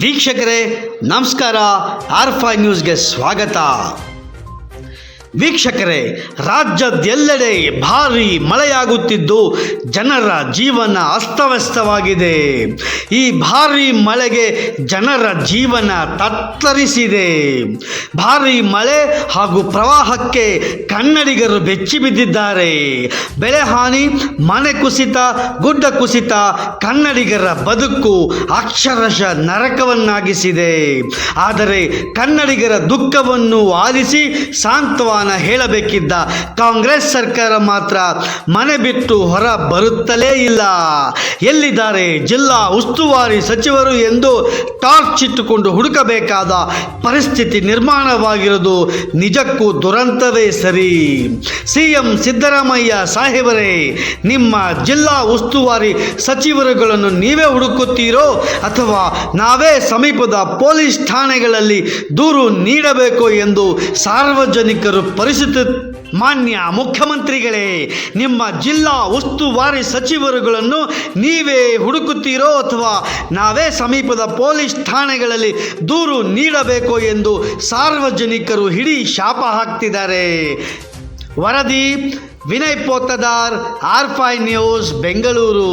ವೀಕ್ಷಕರೇ ನಮಸ್ಕಾರ. ಆರ್5 ನ್ಯೂಸ್ಗೆ ಸ್ವಾಗತ. ವೀಕ್ಷಕರೇ, ರಾಜ್ಯದೆಲ್ಲೆಡೆ ಭಾರೀ ಮಳೆಯಾಗುತ್ತಿದ್ದು ಜನರ ಜೀವನ ಅಸ್ತವ್ಯಸ್ತವಾಗಿದೆ. ಈ ಭಾರೀ ಮಳೆಗೆ ಜನರ ಜೀವನ ತತ್ತರಿಸಿದೆ. ಭಾರೀ ಮಳೆ ಹಾಗೂ ಪ್ರವಾಹಕ್ಕೆ ಕನ್ನಡಿಗರು ಬೆಚ್ಚಿ ಬಿದ್ದಿದ್ದಾರೆ. ಬೆಳೆ ಹಾನಿ, ಮನೆ ಕುಸಿತ, ಗುಡ್ಡ ಕುಸಿತ ಕನ್ನಡಿಗರ ಬದುಕು ಅಕ್ಷರಶಃ ನರಕವನ್ನಾಗಿಸಿದೆ. ಆದರೆ ಕನ್ನಡಿಗರ ದುಃಖವನ್ನು ಆಲಿಸಿ ಸಾಂತ್ವನ ಹೇಳಬೇಕಿದ್ದ ಕಾಂಗ್ರೆಸ್ ಸರ್ಕಾರ ಮಾತ್ರ ಮನೆ ಬಿಟ್ಟು ಹೊರ ಬರುತ್ತಲೇ ಇಲ್ಲ. ಎಲ್ಲಿದ್ದಾರೆ ಜಿಲ್ಲಾ ಉಸ್ತುವಾರಿ ಸಚಿವರು ಎಂದು ಟಾರ್ಚ್ ಇಟ್ಟುಕೊಂಡು ಹುಡುಕಬೇಕಾದ ಪರಿಸ್ಥಿತಿ ನಿರ್ಮಾಣವಾಗಿರುವುದು ನಿಜಕ್ಕೂ ದುರಂತವೇ ಸರಿ. ಸಿಎಂ ಸಿದ್ದರಾಮಯ್ಯ ಸಾಹೇಬರೇ, ನಿಮ್ಮ ಜಿಲ್ಲಾ ಉಸ್ತುವಾರಿ ಸಚಿವರುಗಳನ್ನು ನೀವೇ ಹುಡುಕುತ್ತೀರೋ ಅಥವಾ ನಾವೇ ಸಮೀಪದ ಪೊಲೀಸ್ ಠಾಣೆಗಳಲ್ಲಿ ದೂರು ನೀಡಬೇಕು ಎಂದು ಸಾರ್ವಜನಿಕರು ಪರಿಸ್ಥಿತಿ. ಮಾನ್ಯ ಮುಖ್ಯಮಂತ್ರಿಗಳೇ, ನಿಮ್ಮ ಜಿಲ್ಲಾ ಉಸ್ತುವಾರಿ ಸಚಿವರುಗಳನ್ನು ನೀವೇ ಹುಡುಕುತ್ತೀರೋ ಅಥವಾ ನಾವೇ ಸಮೀಪದ ಪೊಲೀಸ್ ಠಾಣೆಗಳಲ್ಲಿ ದೂರು ನೀಡಬೇಕು ಎಂದು ಸಾರ್ವಜನಿಕರು ಹಿಡಿ ಶಾಪ ಹಾಕ್ತಿದ್ದಾರೆ. ವರದಿ ವಿನಯ್ ಪೋತದಾರ್, ಆರ್5 ನ್ಯೂಸ್, ಬೆಂಗಳೂರು.